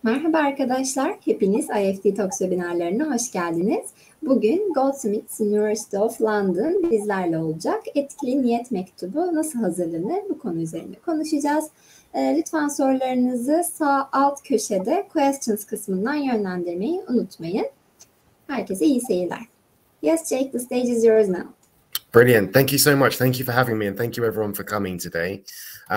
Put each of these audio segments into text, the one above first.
Merhaba arkadaşlar, hepiniz IEFT Talks webinarlarına hoş geldiniz. Bugün Goldsmiths University of London bizlerle olacak. Etkili niyet mektubu nasıl hazırlanır bu konu üzerinde konuşacağız. Lütfen sorularınızı sağ alt köşede questions kısmından yönlendirmeyi unutmayın. Herkese iyi seyirler. Yes, Jake, the stage is yours now. Brilliant. Thank you so much. Thank you for having me, and thank you everyone for coming today.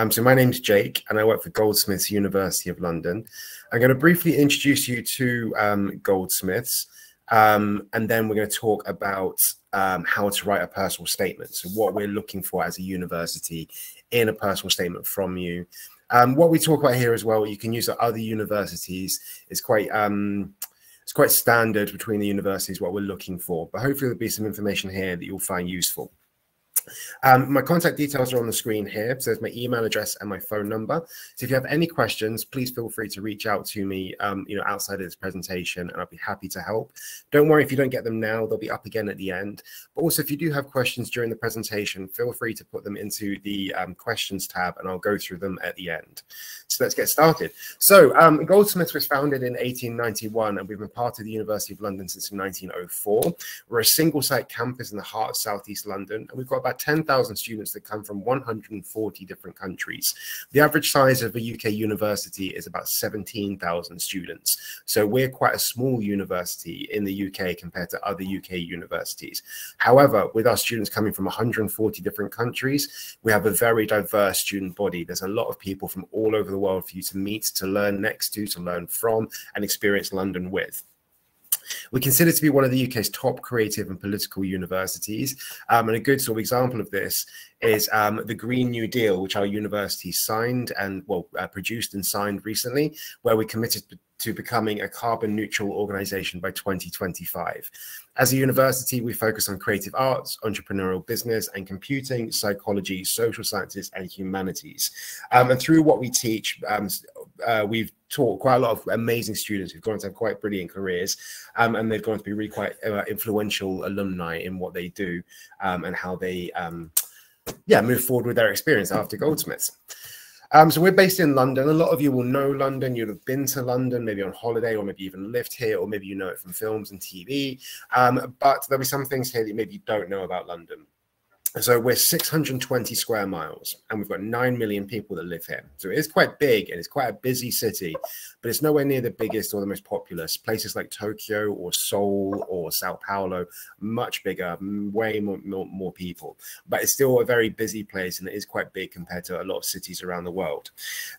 So my name's Jake, and I work for Goldsmiths University of London. I'm going to briefly introduce you to Goldsmiths, and then we're going to talk about how to write a personal statement. So what we're looking for as a university in a personal statement from you. What we talk about here as well, you can use at other universities. It's quite standard between the universities what we're looking for, but hopefully there'll be some information here that you'll find useful. My contact details are on the screen here. So there's my email address and my phone number. So if you have any questions, please feel free to reach out to me, outside of this presentation, and I'll be happy to help. Don't worry if you don't get them now, they'll be up again at the end. But also if you do have questions during the presentation, feel free to put them into the questions tab and I'll go through them at the end. So let's get started. So Goldsmiths was founded in 1891 and we've been part of the University of London since 1904. We're a single site campus in the heart of Southeast London, and we've got about 10,000 students that come from 140 different countries. The average size of a UK university is about 17,000 students. So we're quite a small university in the UK compared to other UK universities. However, with our students coming from 140 different countries, we have a very diverse student body. There's a lot of people from all over the world for you to meet, to learn next to learn from, and experience London with. We consider to be one of the UK's top creative and political universities. And a good sort of example of this is the Green New Deal, which our university signed and produced and signed recently, where we committed to becoming a carbon neutral organization by 2025. As a university, we focus on creative arts, entrepreneurial business, and computing, psychology, social sciences, and humanities. And through what we teach, we've taught quite a lot of amazing students who've gone to have quite brilliant careers, and they've gone to be really quite influential alumni in what they do, and how they move forward with their experience after Goldsmiths. So we're based in London. A lot of you will know London. You'll have been to London, maybe on holiday, or maybe even lived here, or maybe you know it from films and TV. But there'll be some things here that maybe you don't know about London. So we're 620 square miles, and we've got 9 million people that live here. So it is quite big, and it's quite a busy city, but it's nowhere near the biggest or the most populous. Places like Tokyo or Seoul or Sao Paulo, much bigger, way more people. But it's still a very busy place, and it is quite big compared to a lot of cities around the world.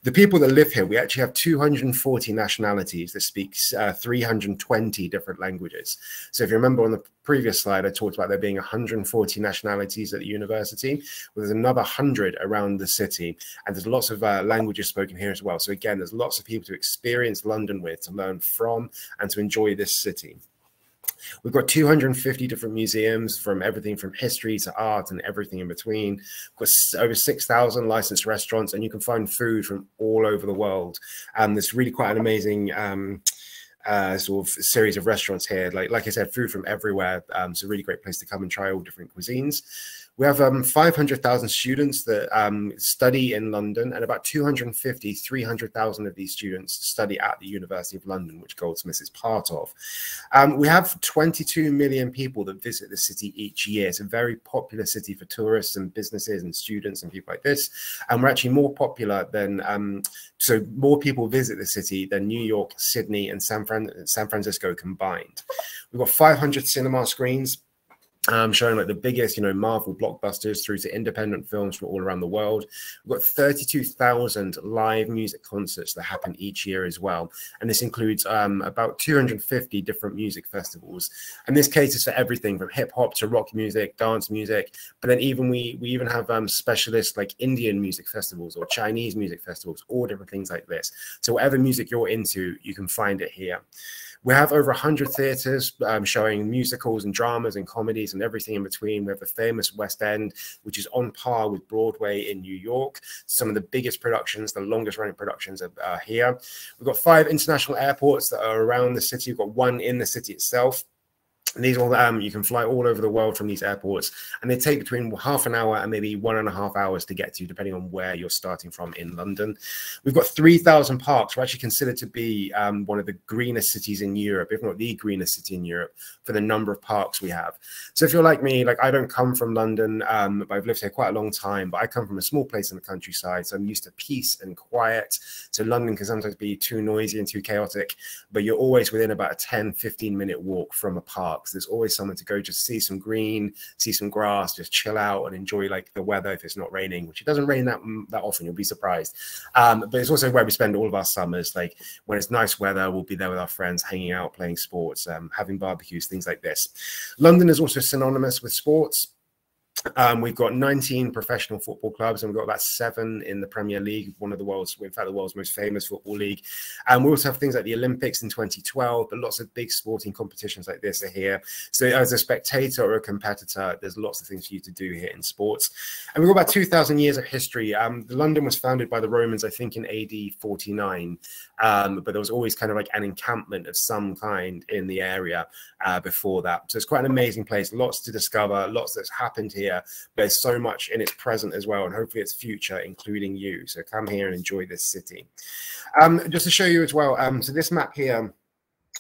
The people that live here, we actually have 240 nationalities that speak 320 different languages. So if you remember on the previous slide, I talked about there being 140 nationalities at the university. Well, there's another 100 around the city, and there's lots of languages spoken here as well. So again, there's lots of people to experience London with, to learn from, and to enjoy this city. We've got 250 different museums, from everything from history to art and everything in between. We've got over 6,000 licensed restaurants, and you can find food from all over the world. There's really quite an amazing sort of series of restaurants here. Like I said, food from everywhere. It's a really great place to come and try all different cuisines. We have 500,000 students that study in London, and about 300,000 of these students study at the University of London, which Goldsmiths is part of. We have 22 million people that visit the city each year. It's a very popular city for tourists and businesses and students and people like this. And we're actually more popular than, so more people visit the city than New York, Sydney, and San Francisco combined. We've got 500 cinema screens, showing like the biggest, Marvel blockbusters through to independent films from all around the world. We've got 32,000 live music concerts that happen each year as well. And this includes about 250 different music festivals. And this caters for everything from hip hop to rock music, dance music. But then we even have specialist like Indian music festivals or Chinese music festivals, all different things like this. So whatever music you're into, you can find it here. We have over 100 theatres showing musicals and dramas and comedies and everything in between. We have the famous West End, which is on par with Broadway in New York. Some of the biggest productions, the longest running productions are here. We've got 5 international airports that are around the city. We've got one in the city itself. And these all you can fly all over the world from these airports, and they take between half an hour and maybe 1.5 hours to get to, depending on where you're starting from in London. We've got 3,000 parks. We're actually considered to be one of the greenest cities in Europe, if not the greenest city in Europe, for the number of parks we have. So if you're like me, like I don't come from London, but I've lived here quite a long time, but I come from a small place in the countryside, so I'm used to peace and quiet. So London can sometimes be too noisy and too chaotic, but you're always within about a 10-15 minute walk from a park. So there's always somewhere to go, just see some green, see some grass, just chill out and enjoy like the weather if it's not raining, which it doesn't rain that often, you'll be surprised. But it's also where we spend all of our summers. Like when it's nice weather, we'll be there with our friends, hanging out, playing sports, having barbecues, things like this. London is also synonymous with sports. We've got 19 professional football clubs, and we've got about 7 in the Premier League, one of the world's, in fact, the world's most famous football league. And we also have things like the Olympics in 2012, but lots of big sporting competitions like this are here. So as a spectator or a competitor, there's lots of things for you to do here in sports. And we've got about 2,000 years of history. London was founded by the Romans, I think, in AD 49, but there was always kind of like an encampment of some kind in the area before that. So it's quite an amazing place, lots to discover, lots that's happened here. There's so much in its present as well, and hopefully its future, including you. So come here and enjoy this city. Just to show you as well, so this map here,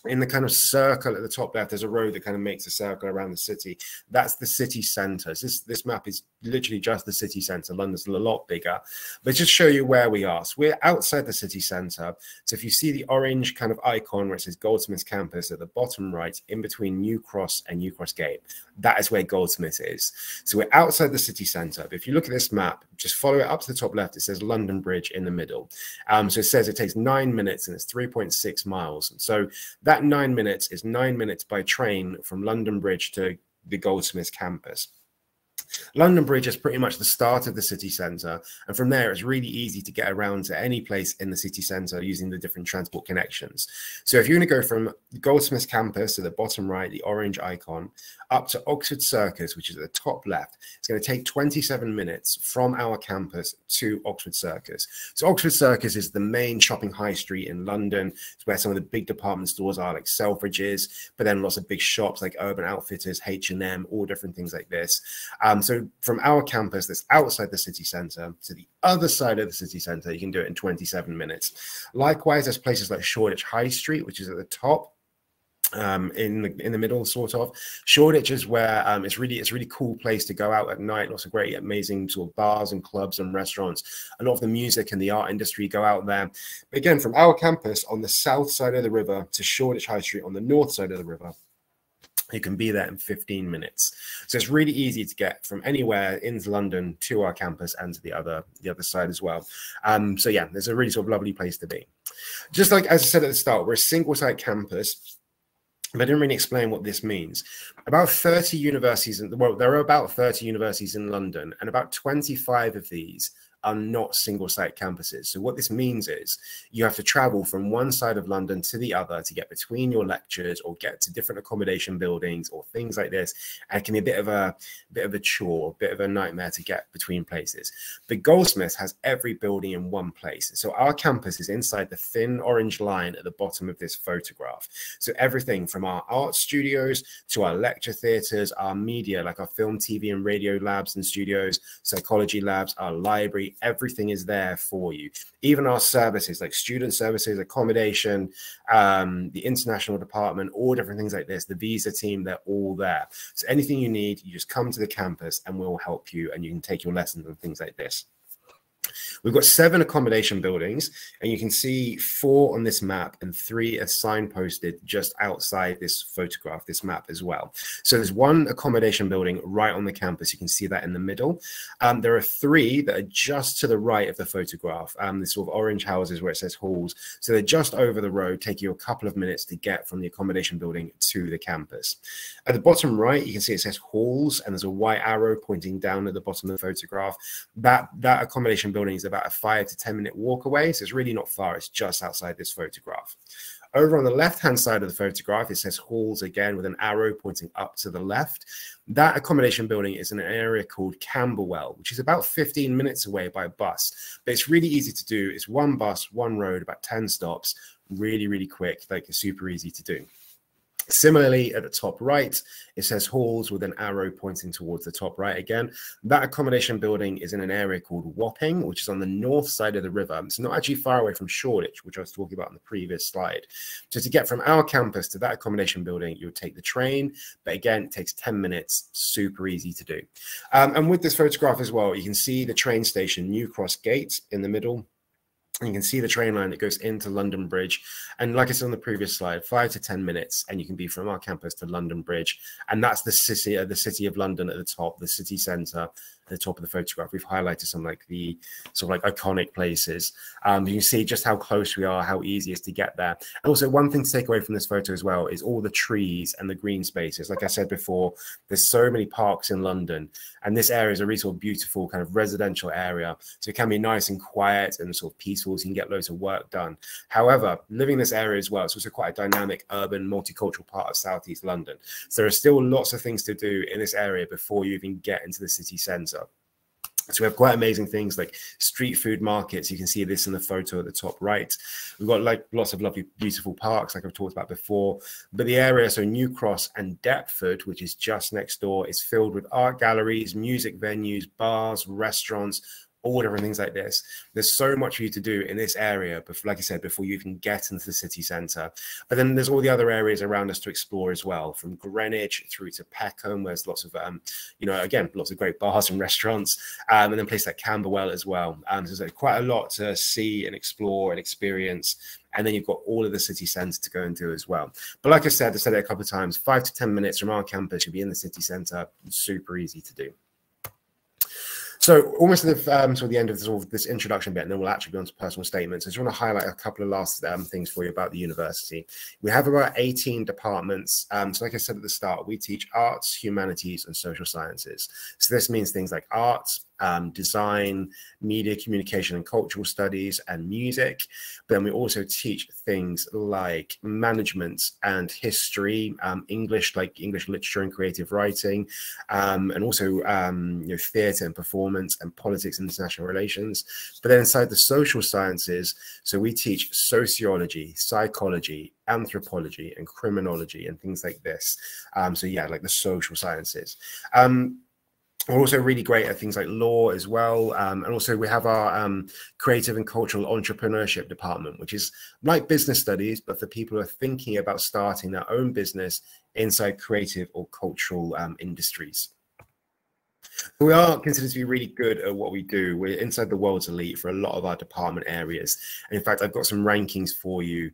in the kind of circle at the top left, there's a road that kind of makes a circle around the city. That's the city centre. So this map is literally just the city centre. London's a lot bigger, but just show you where we are. So we're outside the city centre. So if you see the orange kind of icon where it says Goldsmiths campus at the bottom right, in between New Cross and New Cross Gate, that is where Goldsmiths is. So we're outside the city centre. But if you look at this map, just follow it up to the top left. It says London Bridge in the middle. So it says it takes 9 minutes and it's 3.6 miles. So that 9 minutes is 9 minutes by train from London Bridge to the Goldsmiths campus. London Bridge is pretty much the start of the city centre, and from there it's really easy to get around to any place in the city centre using the different transport connections. So if you're going to go from the Goldsmiths campus to the bottom right, the orange icon, up to Oxford Circus, which is at the top left, it's going to take 27 minutes from our campus to Oxford Circus. So Oxford Circus is the main shopping high street in London. It's where some of the big department stores are, like Selfridges, but then lots of big shops like Urban Outfitters, H&M, all different things like this. So from our campus that's outside the city centre to the other side of the city centre, you can do it in 27 minutes. Likewise, there's places like Shoreditch High Street, which is at the top. In the middle, sort of. Shoreditch is where it's a really cool place to go out at night. Lots of great, amazing sort of bars and clubs and restaurants. A lot of the music and the art industry go out there. But again, from our campus on the south side of the river to Shoreditch High Street on the north side of the river, you can be there in 15 minutes. So it's really easy to get from anywhere into London to our campus and to the other side as well. So yeah, there's a really sort of lovely place to be. Just like as I said at the start, we're a single site campus. But I didn't really explain what this means. About 30 universities, well, there are about 30 universities in London, and about 25 of these are not single site campuses. So what this means is you have to travel from one side of London to the other to get between your lectures or get to different accommodation buildings or things like this. And it can be a bit of a chore, a bit of a nightmare to get between places. But Goldsmiths has every building in one place. So our campus is inside the thin orange line at the bottom of this photograph. So everything from our art studios to our lecture theatres, our media, like our film, TV and radio labs and studios, psychology labs, our library, everything is there for you. Even our services like student services, accommodation, the international department, all different things like this, the visa team, they're all there. So anything you need, you just come to the campus and we'll help you, and you can take your lessons and things like this. We've got 7 accommodation buildings, and you can see 4 on this map, and 3 are signposted just outside this photograph, this map as well. So there's 1 accommodation building right on the campus. You can see that in the middle. There are 3 that are just to the right of the photograph, the sort of orange houses where it says halls. So they're just over the road, take you a couple of minutes to get from the accommodation building to the campus. At the bottom right, you can see it says halls, and there's a white arrow pointing down at the bottom of the photograph. That accommodation building is about a 5 to 10 minute walk away, so it's really not far. It's just outside this photograph. Over on the left hand side of the photograph, it says halls again with an arrow pointing up to the left. That accommodation building is in an area called Camberwell, which is about 15 minutes away by bus, but it's really easy to do. It's 1 bus, 1 road, about 10 stops, really quick, like it's super easy to do. Similarly, at the top right, it says halls with an arrow pointing towards the top right again. That accommodation building is in an area called Wapping, which is on the north side of the river. It's not actually far away from Shoreditch, which I was talking about in the previous slide. So to get from our campus to that accommodation building, you would take the train. But again, it takes 10 minutes, super easy to do. And with this photograph as well, you can see the train station, New Cross Gate in the middle. And you can see the train line that goes into London Bridge. And like I said on the previous slide, 5 to 10 minutes, and you can be from our campus to London Bridge. And that's the city of London at the top, the city centre at the top of the photograph. We've highlighted some like the sort of like iconic places. You can see just how close we are, how easy it is to get there. And also one thing to take away from this photo as well is all the trees and the green spaces. Like I said before, there's so many parks in London, and this area is a really sort of beautiful kind of residential area. So it can be nice and quiet and sort of peaceful, so you can get loads of work done. However, living in this area as well, it's also quite a dynamic, urban, multicultural part of Southeast London. So there are still lots of things to do in this area before you even get into the city centre. So we have quite amazing things like street food markets. You can see this in the photo at the top right. We've got like lots of lovely, beautiful parks, like I've talked about before. But the area, so New Cross and Deptford, which is just next door, is filled with art galleries, music venues, bars, restaurants, all different things like this. There's so much for you to do in this area, but like I said, before you even get into the city centre. But then there's all the other areas around us to explore as well, from Greenwich through to Peckham, where there's lots of, you know, again, lots of great bars and restaurants, and then places like Camberwell as well. So there's quite a lot to see and explore and experience. And then you've got all of the city centre to go and do as well. But like I said it a couple of times, 5 to 10 minutes from our campus, you'll be in the city centre. Super easy to do. So almost at the, sort of the end of this introduction bit, and then we'll actually go on to personal statements. I just want to highlight a couple of last things for you about the university. We have about 18 departments. So like I said at the start, we teach arts, humanities, and social sciences. So this means things like arts, design, media, communication, and cultural studies, and music. But then we also teach things like management and history, English, like English literature and creative writing, and also you know, theatre and performance, and politics and international relations. But then inside the social sciences, so we teach sociology, psychology, anthropology, and criminology, and things like this. So yeah, like the social sciences. We're also really great at things like law as well. And also we have our creative and cultural entrepreneurship department, which is like business studies, but for people who are thinking about starting their own business inside creative or cultural industries. We are considered to be really good at what we do. We're inside the world's elite for a lot of our department areas. And in fact, I've got some rankings for you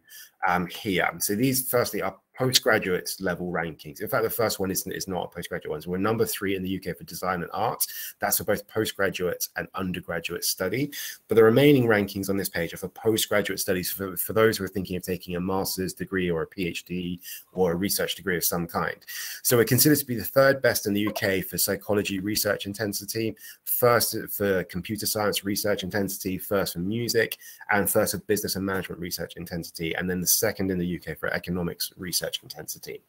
here. So these firstly are postgraduate level rankings. In fact, the first one is not a postgraduate one. So we're number 3 in the UK for design and art. That's for both postgraduate and undergraduate study. But the remaining rankings on this page are for postgraduate studies for those who are thinking of taking a master's degree or a PhD or a research degree of some kind. So we're considered to be the 3rd best in the UK for psychology research intensity, 1st for computer science research intensity, 1st for music, and 1st for business and management research intensity, and then the 2nd in the UK for economics research intensity.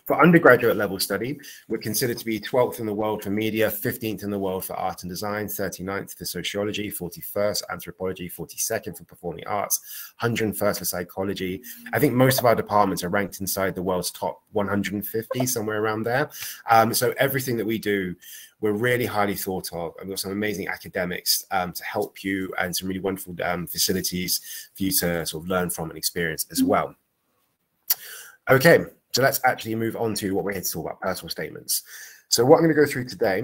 For undergraduate level study, we're considered to be 12th in the world for media, 15th in the world for art and design, 39th for sociology, 41st anthropology, 42nd for performing arts, 101st for psychology. I think most of our departments are ranked inside the world's top 150, somewhere around there. So everything that we do, we're really highly thought of, and we've got some amazing academics to help you, and some really wonderful facilities for you to sort of learn from and experience as well. Okay, so let's actually move on to what we're here to talk about, personal statements. So what I'm going to go through today,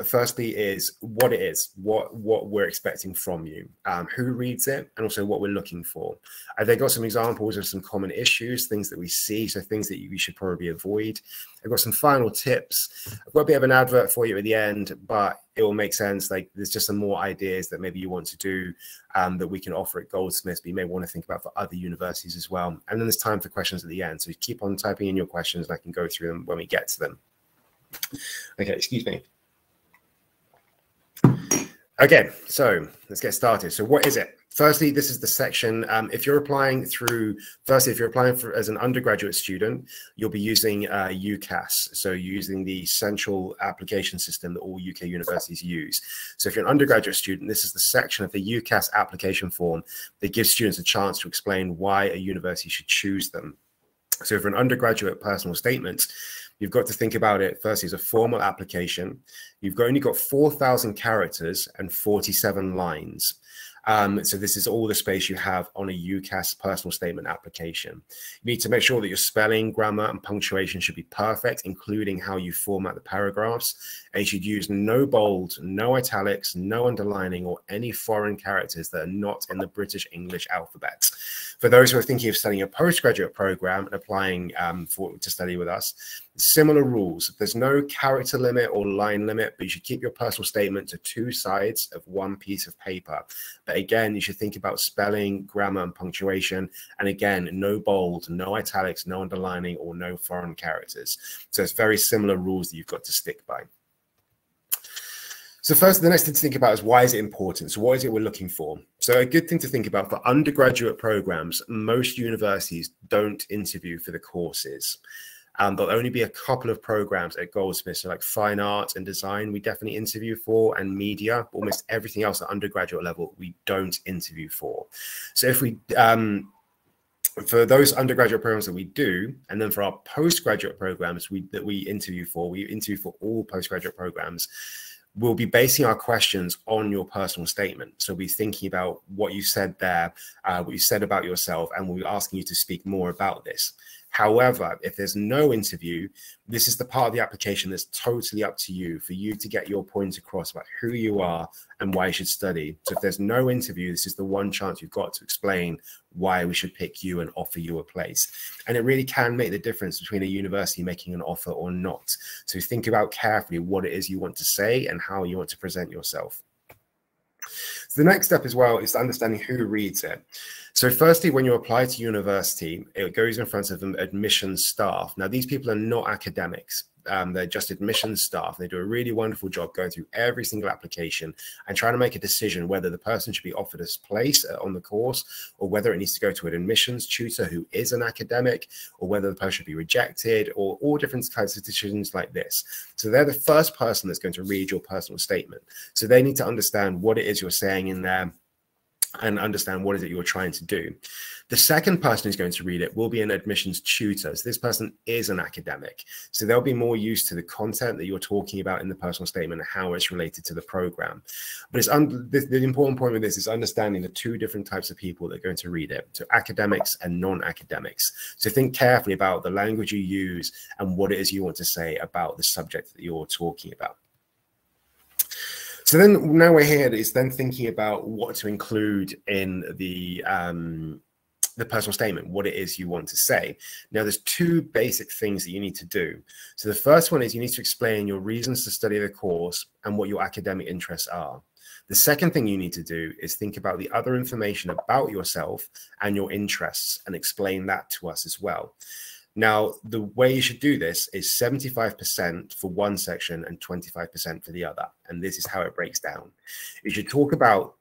firstly, is what it is, what we're expecting from you, who reads it, and also what we're looking for. I've got some examples of some common issues, things that we see, so things that you should probably avoid. I've got some final tips. I've got a bit of an advert for you at the end, but it will make sense. Like there's just some more ideas that maybe you want to do that we can offer at Goldsmiths, but you may want to think about for other universities as well. And then there's time for questions at the end. So keep on typing in your questions and I can go through them when we get to them. Okay, excuse me. Okay, so let's get started. So what is it? Firstly, this is the section. If you're applying as an undergraduate student, you'll be using UCAS. So using the central application system that all UK universities use. So if you're an undergraduate student, this is the section of the UCAS application form that gives students a chance to explain why a university should choose them. So for an undergraduate personal statement, you've got to think about it firstly as a formal application. You've only got 4,000 characters and 47 lines. So this is all the space you have on a UCAS personal statement application. You need to make sure that your spelling, grammar, and punctuation should be perfect, including how you format the paragraphs. And you should use no bold, no italics, no underlining, or any foreign characters that are not in the British English alphabet. For those who are thinking of studying a postgraduate program and applying to study with us, similar rules. There's no character limit or line limit, but you should keep your personal statement to 2 sides of 1 piece of paper. But again, you should think about spelling, grammar, and punctuation. And again, no bold, no italics, no underlining, or no foreign characters. So it's very similar rules that you've got to stick by. So first, the next thing to think about is why is it important? So what is it we're looking for? So a good thing to think about for undergraduate programs, most universities don't interview for the courses. There'll only be a couple of programs at Goldsmiths, so like fine art and design, we definitely interview for, and media. Almost everything else at undergraduate level, we don't interview for. So if we, for those undergraduate programs that we do, and then for our postgraduate programs that we interview for all postgraduate programs, we'll be basing our questions on your personal statement. So we'll be thinking about what you said there, what you said about yourself, and we'll be asking you to speak more about this. However, if there's no interview, this is the part of the application that's totally up to you, for you to get your point across about who you are and why you should study. So if there's no interview, this is the one chance you've got to explain why we should pick you and offer you a place. And it really can make the difference between a university making an offer or not. So think about carefully what it is you want to say and how you want to present yourself. So the next step as well is understanding who reads it. So firstly, when you apply to university, it goes in front of admissions staff. Now, these people are not academics. They're just admissions staff. They do a really wonderful job going through every single application and trying to make a decision whether the person should be offered a place on the course, or whether it needs to go to an admissions tutor who is an academic, or whether the person should be rejected, or all different kinds of decisions like this. So they're the first person that's going to read your personal statement. So they need to understand what it is you're saying in there and understand what is it you're trying to do. The second person who's going to read it will be an admissions tutor. So this person is an academic. So they'll be more used to the content that you're talking about in the personal statement and how it's related to the program. But the important point with this is understanding the 2 different types of people that are going to read it. So academics and non-academics. So think carefully about the language you use and what it is you want to say about the subject that you're talking about. So then now we're here is then thinking about what to include in the personal statement, what it is you want to say. Now, there's 2 basic things that you need to do. So the first one is you need to explain your reasons to study the course and what your academic interests are. The second thing you need to do is think about the other information about yourself and your interests and explain that to us as well. Now, the way you should do this is 75% for one section and 25% for the other. And this is how it breaks down. You should talk about,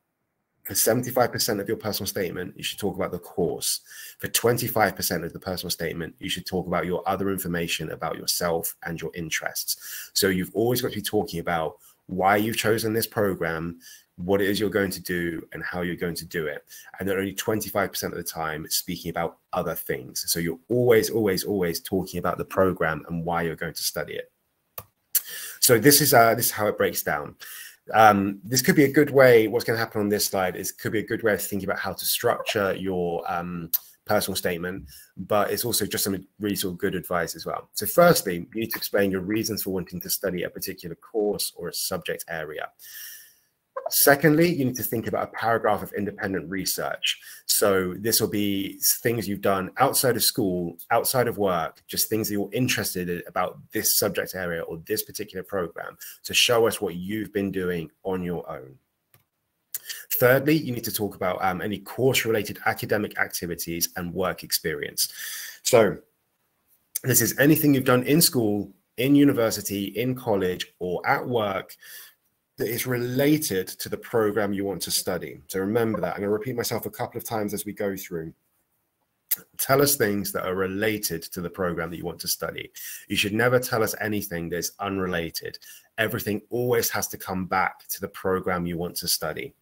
for 75% of your personal statement, you should talk about the course. For 25% of the personal statement, you should talk about your other information about yourself and your interests. So you've always got to be talking about why you've chosen this program, what it is you're going to do, and how you're going to do it. And then only 25% of the time speaking about other things. So you're always, always, always talking about the program and why you're going to study it. So this is how it breaks down. This could be a good way, what's going to happen on this slide is could be a good way of thinking about how to structure your personal statement, but it's also just some really sort of good advice as well. So firstly, you need to explain your reasons for wanting to study a particular course or a subject area. Secondly, you need to think about a paragraph of independent research. So this will be things you've done outside of school, outside of work, just things that you're interested in about this subject area or this particular program, to show us what you've been doing on your own. Thirdly, you need to talk about any course-related academic activities and work experience. So this is anything you've done in school, in university, in college, or at work that is related to the program you want to study. So remember that. I'm going to repeat myself a couple of times as we go through. Tell us things that are related to the program that you want to study. You should never tell us anything that's unrelated. Everything always has to come back to the program you want to study.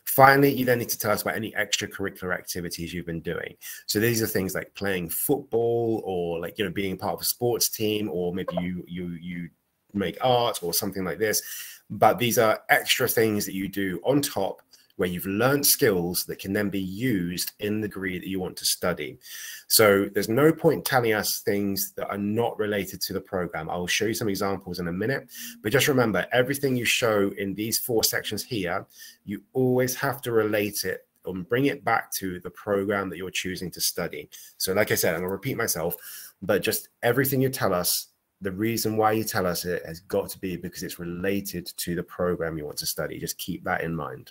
Finally, you then need to tell us about any extracurricular activities you've been doing. So these are things like playing football, or like, you know, being part of a sports team, or maybe you make art or something like this. But these are extra things that you do on top, where you've learned skills that can then be used in the degree that you want to study. So there's no point telling us things that are not related to the program. I will show you some examples in a minute, but just remember, everything you show in these 4 sections here, you always have to relate it and bring it back to the program that you're choosing to study. So like I said, I'm going to repeat myself, but just everything you tell us, the reason why you tell us it has got to be because it's related to the program you want to study. Just keep that in mind.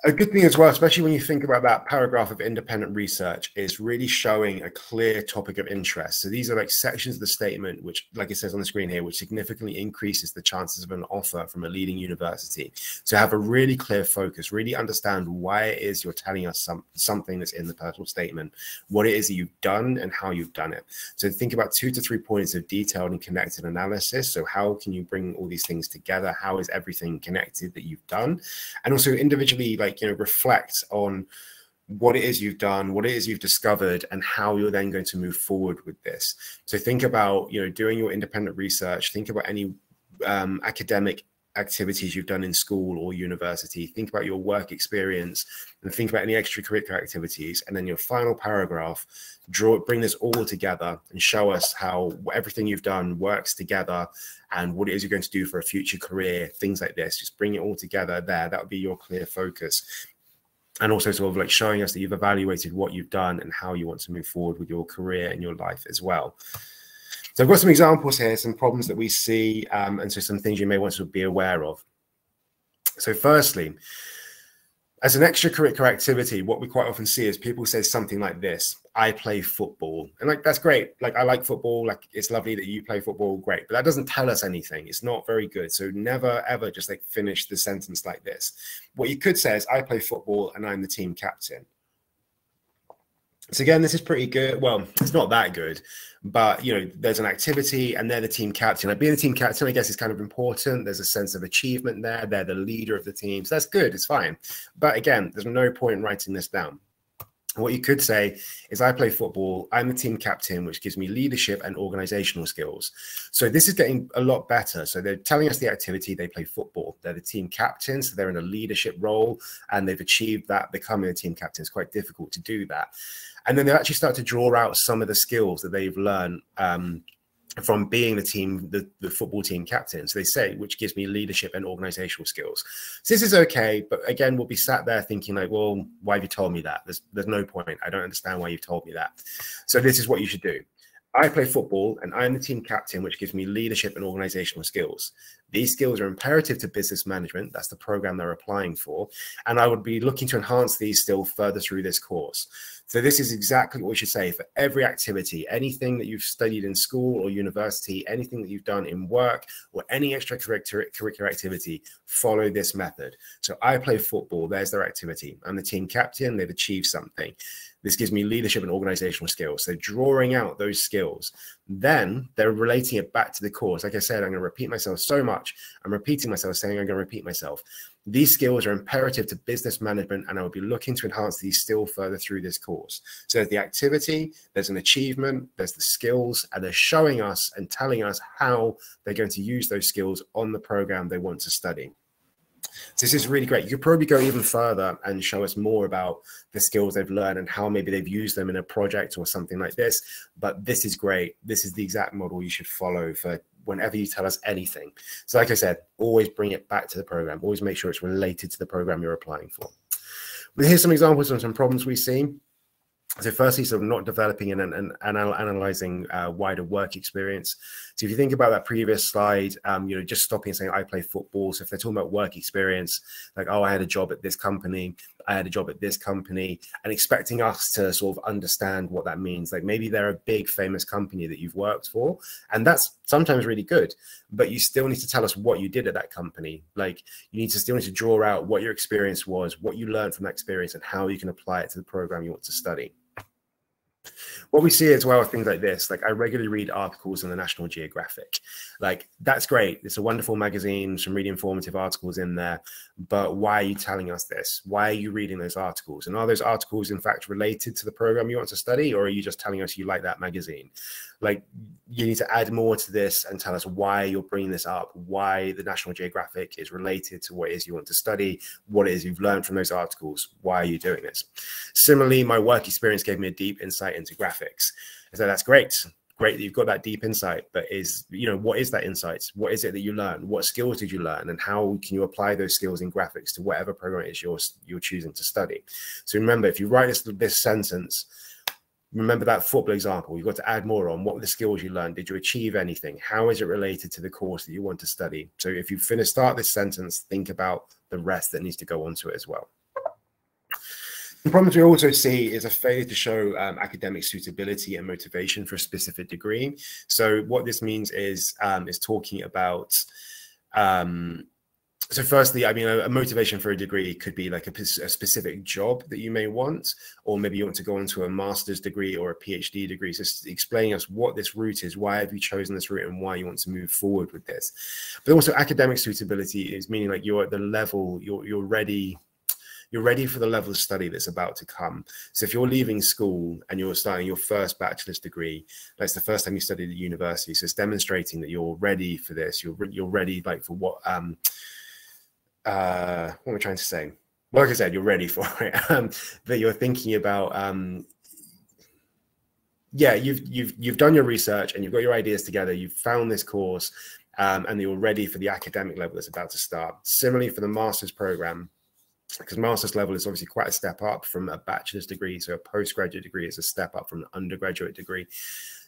A good thing as well, especially when you think about that paragraph of independent research, is really showing a clear topic of interest. So these are like sections of the statement, which, like it says on the screen here, which significantly increases the chances of an offer from a leading university. So have a really clear focus, really understand why it is you're telling us something that's in the personal statement, what it is that you've done and how you've done it. So think about 2 to 3 points of detailed and connected analysis. So how can you bring all these things together? How is everything connected that you've done? And also individually, like, you know, reflect on what it is you've done, what it is you've discovered, and how you're then going to move forward with this. So think about, you know, doing your independent research. Think about any academic activities you've done in school or university. Think about your work experience, and think about any extracurricular activities. And then your final paragraph, bring this all together and show us how everything you've done works together, and what it is you're going to do for a future career, things like this. Just bring it all together there. That would be your clear focus. And also sort of like showing us that you've evaluated what you've done and how you want to move forward with your career and your life as well. So I've got some examples here, some problems that we see, and so some things you may want to be aware of. So firstly, as an extracurricular activity, what we quite often see is people say something like this: I play football. And like, that's great. Like, I like football. Like, it's lovely that you play football. Great. But that doesn't tell us anything. It's not very good. So never, ever just like finish the sentence like this. What you could say is, I play football and I'm the team captain. So again, this is pretty good. Well, it's not that good, but, you know, there's an activity and they're the team captain. Like, being the team captain, I guess, is kind of important. There's a sense of achievement there. They're the leader of the team. So that's good. It's fine. But again, there's no point in writing this down. What you could say is, I play football, I'm the team captain, which gives me leadership and organizational skills. So this is getting a lot better. So they're telling us the activity, they play football. They're the team captain, so they're in a leadership role, and they've achieved that, becoming a team captain. It's quite difficult to do that. And then they actually start to draw out some of the skills that they've learned from being the football team captain. So they say, which gives me leadership and organizational skills. So this is okay, but again, we'll be sat there thinking like, well, why have you told me that? There's no point. I don't understand why you've told me that. So this is what you should do. I play football and I'm the team captain, which gives me leadership and organizational skills. These skills are imperative to business management. That's the program they're applying for. And I would be looking to enhance these still further through this course. So this is exactly what we should say for every activity, anything that you've studied in school or university, anything that you've done in work, or any extracurricular activity, follow this method. So I play football, there's their activity. I'm the team captain, they've achieved something. This gives me leadership and organizational skills. So drawing out those skills, then they're relating it back to the course. Like I said, I'm going to repeat myself so much. I'm repeating myself, saying I'm going to repeat myself. These skills are imperative to business management, and I will be looking to enhance these still further through this course. So there's the activity, there's an achievement, there's the skills, and they're showing us and telling us how they're going to use those skills on the program they want to study. So this is really great. You could probably go even further and show us more about the skills they've learned and how maybe they've used them in a project or something like this. But this is great. This is the exact model you should follow for whenever you tell us anything. So like I said, always bring it back to the program. Always make sure it's related to the program you're applying for. But here's some examples of some problems we see. So firstly, sort of not developing and analyzing wider work experience. So if you think about that previous slide, you know, just stopping and saying, I play football. So if they're talking about work experience, like, oh, I had a job at this company, I had a job at this company, and expecting us to sort of understand what that means. Like, maybe they're a big famous company that you've worked for, and that's sometimes really good, but you still need to tell us what you did at that company. Like, you still need to draw out what your experience was, what you learned from that experience, and how you can apply it to the program you want to study. What we see as well are things like this. Like, I regularly read articles on the National Geographic. Like, that's great. It's a wonderful magazine, some really informative articles in there. But why are you telling us this? Why are you reading those articles? And are those articles in fact related to the program you want to study? Or are you just telling us you like that magazine? Like, you need to add more to this and tell us why you're bringing this up, why the National Geographic is related to what it is you want to study, what it is you've learned from those articles, why are you doing this? Similarly, my work experience gave me a deep insight into graphics. So that's great. Great that you've got that deep insight, but what is that insight? What is it that you learned? What skills did you learn? And how can you apply those skills in graphics to whatever program it is you're choosing to study? So remember, if you write this sentence, remember that football example. You've got to add more on. What were the skills you learned? Did you achieve anything? How is it related to the course that you want to study? So if you start this sentence, think about the rest that needs to go onto it as well. The problems we also see is a failure to show academic suitability and motivation for a specific degree. So what this means is talking about so firstly, I mean, a motivation for a degree could be like a specific job that you may want, or maybe you want to go into a master's degree or a PhD degree. So explaining us what this route is, why have you chosen this route, and why you want to move forward with this. But also academic suitability is meaning like you're at the level, you're ready for the level of study that's about to come. So if you're leaving school and you're starting your first bachelor's degree, that's the first time you studied at university. So it's demonstrating that you're ready for this. You're ready like for what am I trying to say? Well, like I said, you're ready for it. That you're thinking about, yeah, you've done your research and you've got your ideas together. You've found this course, and you're ready for the academic level that's about to start. Similarly for the master's program, because master's level is obviously quite a step up from a bachelor's degree. So a postgraduate degree is a step up from an undergraduate degree.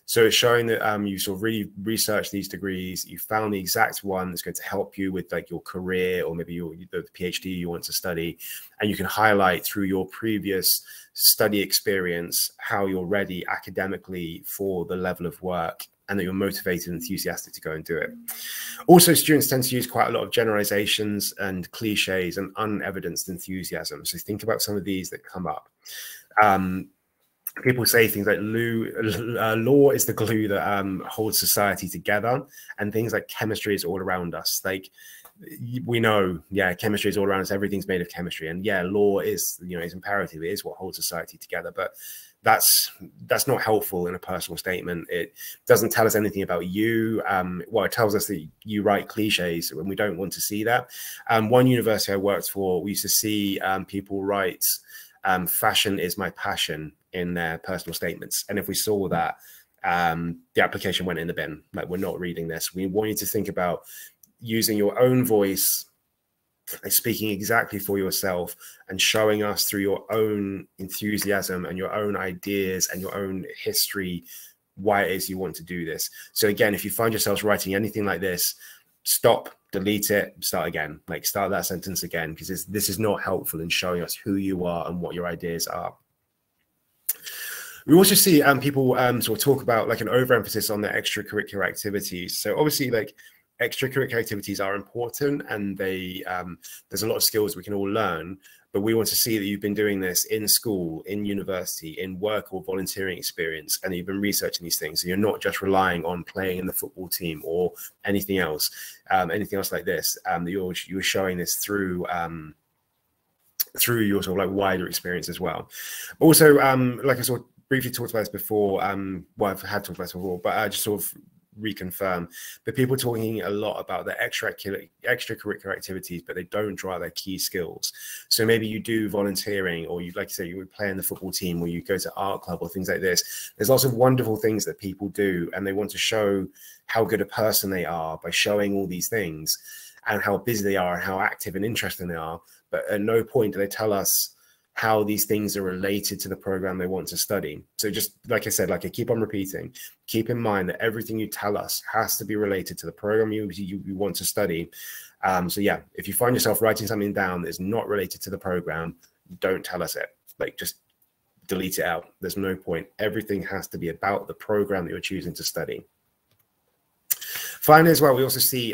So it's showing that you sort of really researched these degrees, you found the exact one that's going to help you with like your career, or maybe the PhD you want to study, and you can highlight through your previous study experience how you're ready academically for the level of work, and that you're motivated and enthusiastic to go and do it. Also, students tend to use quite a lot of generalizations and cliches and unevidenced enthusiasm. So think about some of these that come up. People say things like law is the glue that holds society together, and things like chemistry is all around us. Like, we know, yeah, chemistry is all around us. Everything's made of chemistry, and yeah, law is, is imperative. It is what holds society together. But that's not helpful in a personal statement. It doesn't tell us anything about you. Well, it tells us that you write cliches, and we don't want to see that. One university I worked for, we used to see people write fashion is my passion in their personal statements. And if we saw that, the application went in the bin. Like, we're not reading this. We want you to think about using your own voice, speaking exactly for yourself, and showing us through your own enthusiasm and your own ideas and your own history why it is you want to do this. So again, if you find yourselves writing anything like this, stop, delete it, start again. Like, start that sentence again, because this is not helpful in showing us who you are and what your ideas are. We also see people sort of talk about like an overemphasis on their extracurricular activities. So obviously, like, extracurricular activities are important, and they there's a lot of skills we can all learn, but we want to see that you've been doing this in school, in university, in work or volunteering experience, and you've been researching these things. So you're not just relying on playing in the football team or anything else like this. That you're showing this through your sort of like wider experience as well. Also, like I sort of briefly talked about this before, well, I've had talked about this before, but I just sort of reconfirm, but people talking a lot about their extracurricular activities, but they don't draw out their key skills. So maybe you do volunteering, or you, like you say, you would play in the football team, or you go to art club or things like this. There's lots of wonderful things that people do, and they want to show how good a person they are by showing all these things and how busy they are and how active and interesting they are. But at no point do they tell us how these things are related to the program they want to study. So just like I said, like I keep on repeating, keep in mind that everything you tell us has to be related to the program you want to study. So yeah, if you find yourself writing something down that is not related to the program, don't tell us it. Like, just delete it out. There's no point. Everything has to be about the program that you're choosing to study. Finally, as well, we also see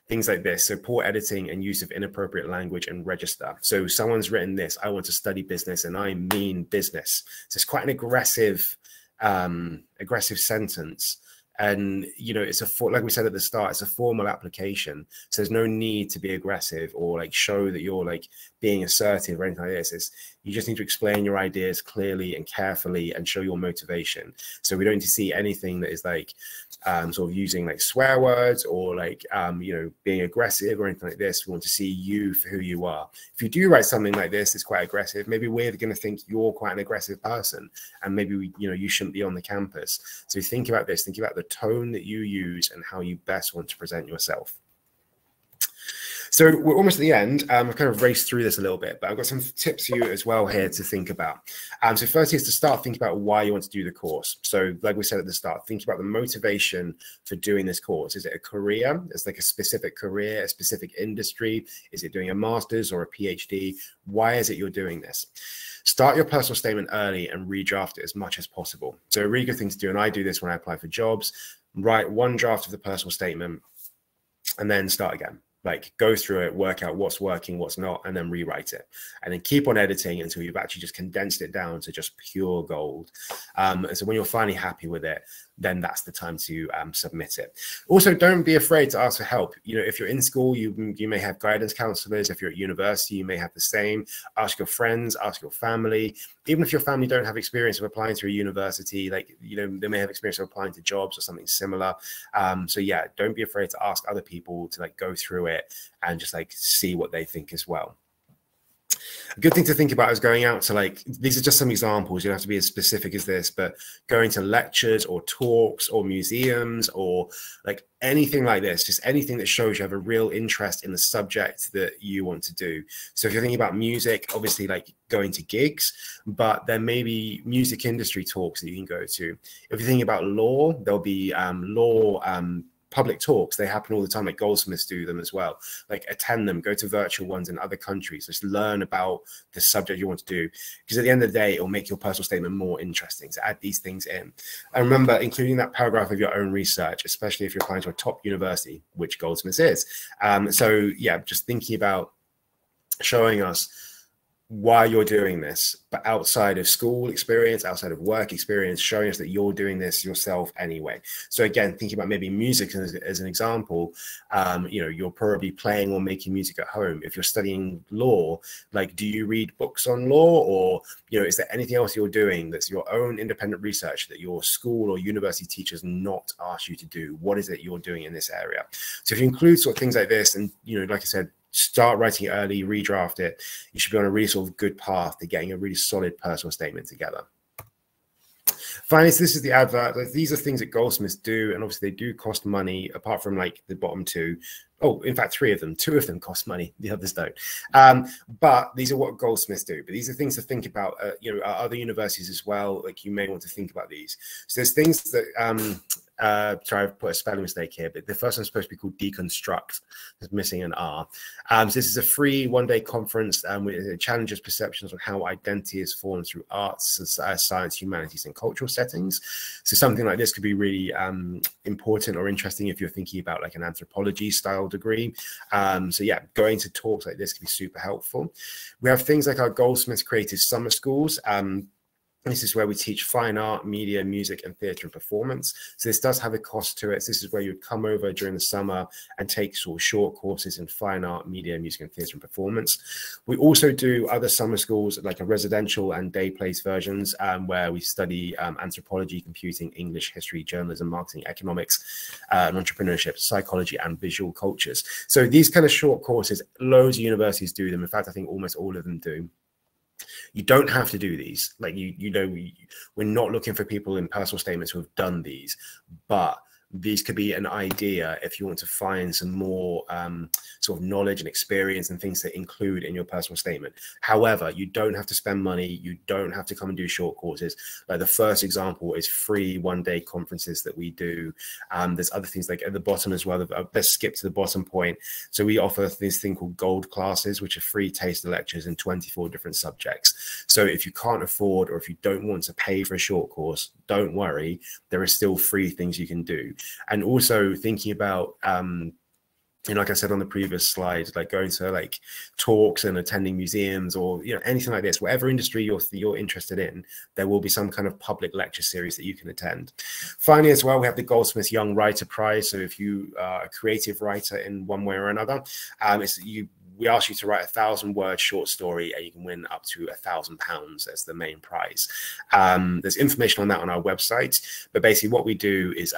things like this. So poor editing and use of inappropriate language and register. So someone's written this, I want to study business and I mean business. So it's quite an aggressive aggressive sentence. And, you know, it's like we said at the start, it's a formal application. So there's no need to be aggressive or like show that you're like being assertive or anything like this. You just need to explain your ideas clearly and carefully and show your motivation. So we don't need to see anything that is like sort of using like swear words or like, you know, being aggressive or anything like this. We want to see you for who you are. If you do write something like this, it's quite aggressive. Maybe we're going to think you're quite an aggressive person and maybe, you know, you shouldn't be on the campus. So think about this, think about the tone that you use and how you best want to present yourself. So we're almost at the end. I've kind of raced through this a little bit, but I've got some tips for you as well here to think about. So firstly is to start thinking about why you want to do the course. So like we said at the start, think about the motivation for doing this course. Is it a career? Is it like a specific career, a specific industry? Is it doing a master's or a PhD? Why is it you're doing this? Start your personal statement early and redraft it as much as possible. So a really good thing to do, and I do this when I apply for jobs, write one draft of the personal statement and then start again. Like go through it, work out what's working, what's not, and then rewrite it. And then keep on editing until you've actually just condensed it down to just pure gold. And so when you're finally happy with it, then that's the time to submit it. Also, don't be afraid to ask for help. You know, if you're in school, you may have guidance counselors. If you're at university, you may have the same. Ask your friends, ask your family. Even if your family don't have experience of applying to a university, like, you know, they may have experience of applying to jobs or something similar. So yeah, don't be afraid to ask other people to like go through it and just like see what they think as well. A good thing to think about is going out to, like, these are just some examples, you don't have to be as specific as this, but going to lectures or talks or museums or like anything like this, just anything that shows you have a real interest in the subject that you want to do. So if you're thinking about music, obviously like going to gigs, but there may be music industry talks that you can go to. If you're thinking about law, there'll be public talks. They happen all the time, like Goldsmiths do them as well. Like attend them, go to virtual ones in other countries, just learn about the subject you want to do, because at the end of the day, it will make your personal statement more interesting. So add these things in. And remember, including that paragraph of your own research, especially if you're applying to a top university, which Goldsmiths is. So yeah, just thinking about showing us why you're doing this, but outside of school experience, outside of work experience, showing us that you're doing this yourself anyway. So again, thinking about maybe music as an example, you know, you're probably playing or making music at home. If you're studying law, like, do you read books on law, or, you know, is there anything else you're doing that's your own independent research that your school or university teachers not asked you to do? What is it you're doing in this area? So if you include sort of things like this, and, you know, like I said, start writing it early, redraft it, you should be on a really sort of good path to getting a really solid personal statement together. Finally, so this is the advert. These are things that Goldsmiths do, and obviously they do cost money, apart from like the bottom two. Oh, in fact, three of them. Two of them cost money, the others don't. But these are what Goldsmiths do. But these are things to think about, you know, other universities as well. Like, you may want to think about these. So there's things that, sorry, I've put a spelling mistake here, but the first one's supposed to be called Deconstruct. There's missing an R. So this is a free one-day conference with challenges perceptions on how identity is formed through arts, science, humanities, and cultural settings. So something like this could be really important or interesting if you're thinking about like an anthropology style degree. So yeah, going to talks like this can be super helpful. We have things like our Goldsmiths Creative Summer Schools. This is where we teach fine art, media, music, and theatre and performance. So this does have a cost to it. So this is where you'd come over during the summer and take sort of short courses in fine art, media, music, and theatre and performance. We also do other summer schools, like a residential and day place versions, where we study anthropology, computing, English, history, journalism, marketing, economics, and entrepreneurship, psychology, and visual cultures. So these kind of short courses, loads of universities do them. In fact, I think almost all of them do. You don't have to do these. Like, you know, we're not looking for people in personal statements who have done these, but these could be an idea if you want to find some more sort of knowledge and experience and things to include in your personal statement. However, you don't have to spend money. You don't have to come and do short courses. Like the first example is free one-day conferences that we do. There's other things like at the bottom as well. Let's skip to the bottom point. So we offer this thing called gold classes, which are free taster lectures in 24 different subjects. So if you can't afford, or if you don't want to pay for a short course, don't worry. There are still free things you can do. And also thinking about you know, like I said on the previous slide, like going to like talks and attending museums, or, you know, anything like this, whatever industry you're interested in, there will be some kind of public lecture series that you can attend. Finally, as well, we have the Goldsmiths Young Writer Prize. So if you are a creative writer in one way or another, we ask you to write 1,000-word short story, and you can win up to £1,000 as the main prize. There's information on that on our website, but basically what we do is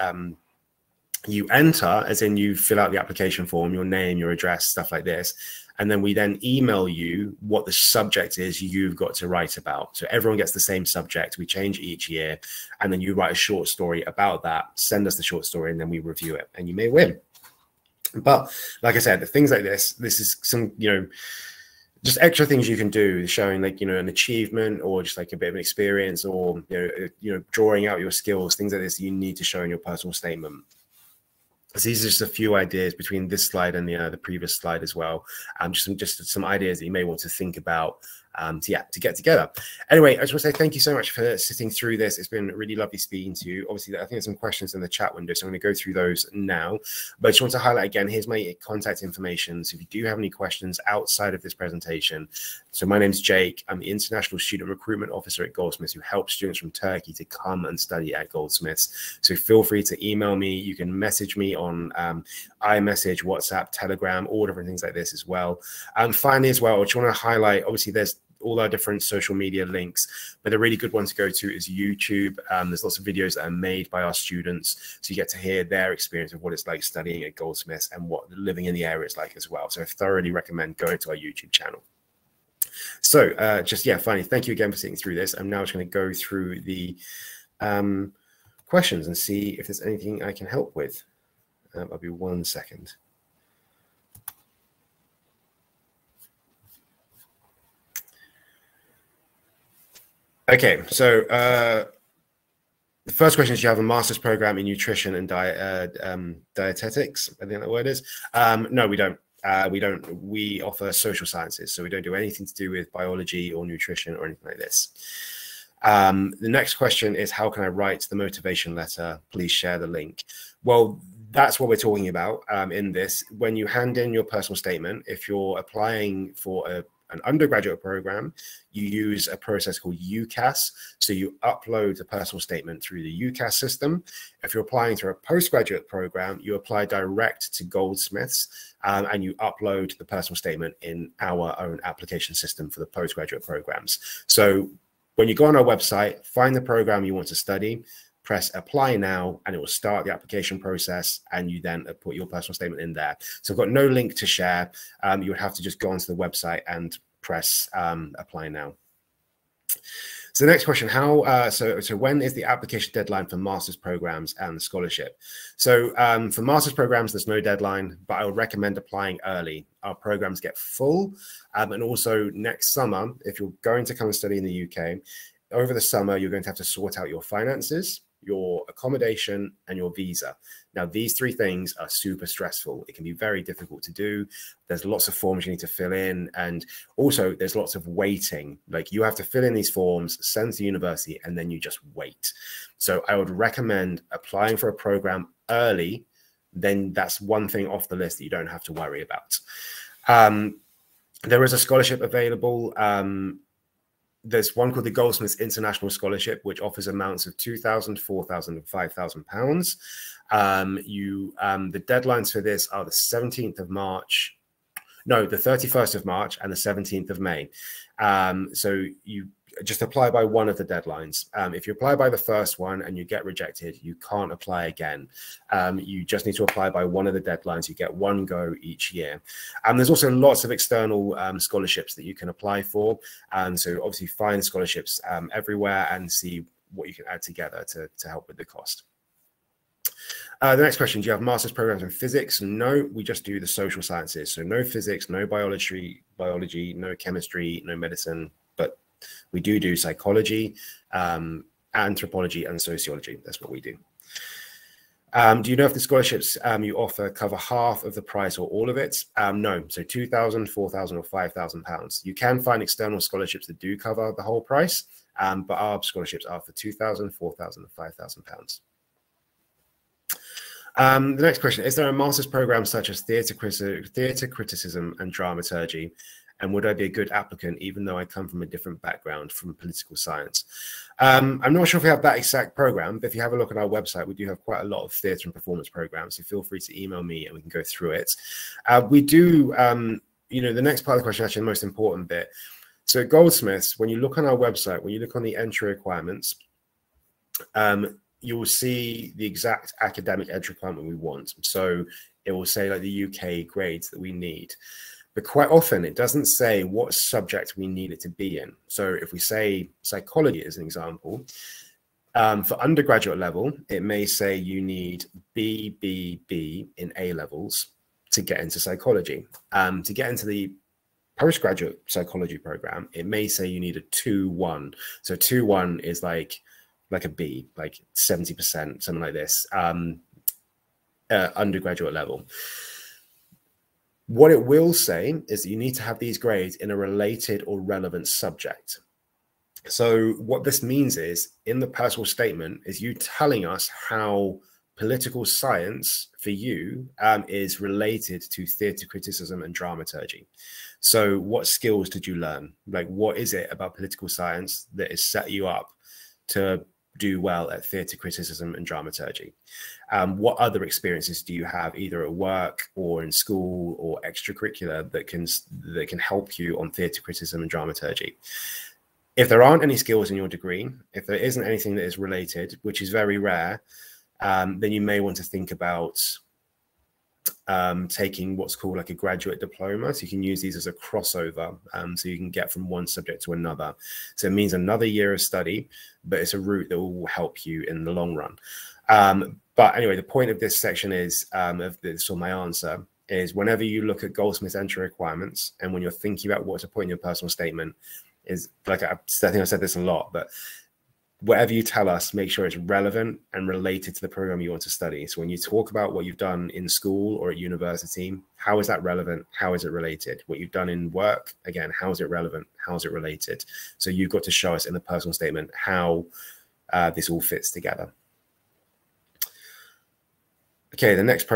you enter, as in you fill out the application form, your name, your address, stuff like this. And then we then email you what the subject is you've got to write about. So everyone gets the same subject. We change each year. And then you write a short story about that, send us the short story, and then we review it, and you may win. But like I said, things like this is some, you know, just extra things you can do, showing like, you know, an achievement, or just like a bit of an experience, or, you know, drawing out your skills, things like this you need to show in your personal statement. So these are just a few ideas between this slide and the previous slide as well. Just some ideas that you may want to think about to get together. Anyway, I just want to say thank you so much for sitting through this. It's been really lovely speaking to you. Obviously, I think there's some questions in the chat window, so I'm going to go through those now. But I just want to highlight again, here's my contact information. So if you do have any questions outside of this presentation, so my name's Jake. I'm the International Student Recruitment Officer at Goldsmiths, who helps students from Turkey to come and study at Goldsmiths. So feel free to email me. You can message me on iMessage, WhatsApp, Telegram, all different things like this as well. Finally, as well, I just want to highlight, obviously, there's all our different social media links, but a really good one to go to is YouTube. There's lots of videos that are made by our students, so you get to hear their experience of what it's like studying at Goldsmiths and what living in the area is like as well. So I thoroughly recommend going to our YouTube channel. So finally, thank you again for sitting through this. I'm now just going to go through the questions and see if there's anything I can help with. I'll be 1 second. Okay, so the first question is, do you have a master's program in nutrition and dietetics? I think that word is. No, we don't. We offer social sciences, so we don't do anything to do with biology or nutrition or anything like this. The next question is, how can I write the motivation letter? Please share the link. Well, that's what we're talking about in this. When you hand in your personal statement, if you're applying for an undergraduate program, you use a process called UCAS. So you upload the personal statement through the UCAS system. If you're applying to a postgraduate program, you apply direct to Goldsmiths, and you upload the personal statement in our own application system for the postgraduate programs. So when you go on our website, find the program you want to study, press apply now, and it will start the application process, and you then put your personal statement in there. So I've got no link to share. You would have to just go onto the website and press apply now. So the next question, so when is the application deadline for master's programs and scholarship? So for master's programs, there's no deadline, but I would recommend applying early. Our programs get full. And also next summer, if you're going to come and study in the UK, over the summer, you're going to have to sort out your finances, your accommodation, and your visa. Now, these three things are super stressful. It can be very difficult to do. There's lots of forms you need to fill in. And also there's lots of waiting. Like, you have to fill in these forms, send to university, and then you just wait. So I would recommend applying for a program early. Then that's one thing off the list that you don't have to worry about. There is a scholarship available. There's one called the Goldsmiths International Scholarship, which offers amounts of £2,000, £4,000, and £5,000. The deadlines for this are the 17th of March. No, the 31st of March and the 17th of May. So you just apply by one of the deadlines. If you apply by the first one and you get rejected, you can't apply again. You just need to apply by one of the deadlines. You get one go each year. There's also lots of external scholarships that you can apply for. So obviously find scholarships everywhere and see what you can add together to help with the cost. The next question, do you have master's programs in physics? No, we just do the social sciences. So no physics, no biology, no chemistry, no medicine, but we do psychology, anthropology, and sociology. That's what we do. Do you know if the scholarships you offer cover half of the price or all of it? No, so £2,000, £4,000, or £5,000. You can find external scholarships that do cover the whole price, but our scholarships are for £2,000, £4,000, and £5,000. The next question, is there a master's program such as theatre criticism and dramaturgy? And would I be a good applicant even though I come from a different background from political science? I'm not sure if we have that exact program, but if you have a look at our website, we do have quite a lot of theatre and performance programs. So feel free to email me and we can go through it. We do, the next part of the question, actually the most important bit. So at Goldsmiths, when you look on our website, when you look on the entry requirements, you will see the exact academic entry requirement we want. So it will say like the UK grades that we need. But quite often it doesn't say what subject we need it to be in. So if we say psychology as an example, for undergraduate level, it may say you need BBB in A levels to get into psychology. To get into the postgraduate psychology program, it may say you need a 2-1. So 2-1 is like a B, like 70%, something like this, undergraduate level. What it will say is that you need to have these grades in a related or relevant subject. So what this means is, in the personal statement, is you telling us how political science for you is related to theatre criticism and dramaturgy. So what skills did you learn? Like, what is it about political science that has set you up to do well at theatre criticism and dramaturgy? What other experiences do you have, either at work or in school or extracurricular, that can help you on theatre criticism and dramaturgy? If there aren't any skills in your degree, if there isn't anything that is related, which is very rare, then you may want to think about taking what's called like a graduate diploma. So you can use these as a crossover, so you can get from one subject to another. So it means another year of study, but it's a route that will help you in the long run. But anyway, the point of this section is, so my answer is, whenever you look at Goldsmiths entry requirements and when you're thinking about what to put in your personal statement, is like, I think I've said this a lot, but whatever you tell us, make sure it's relevant and related to the program you want to study. So when you talk about what you've done in school or at university, how is that relevant? How is it related? What you've done in work, again, how is it relevant? How is it related? So you've got to show us in the personal statement how this all fits together. Okay, the next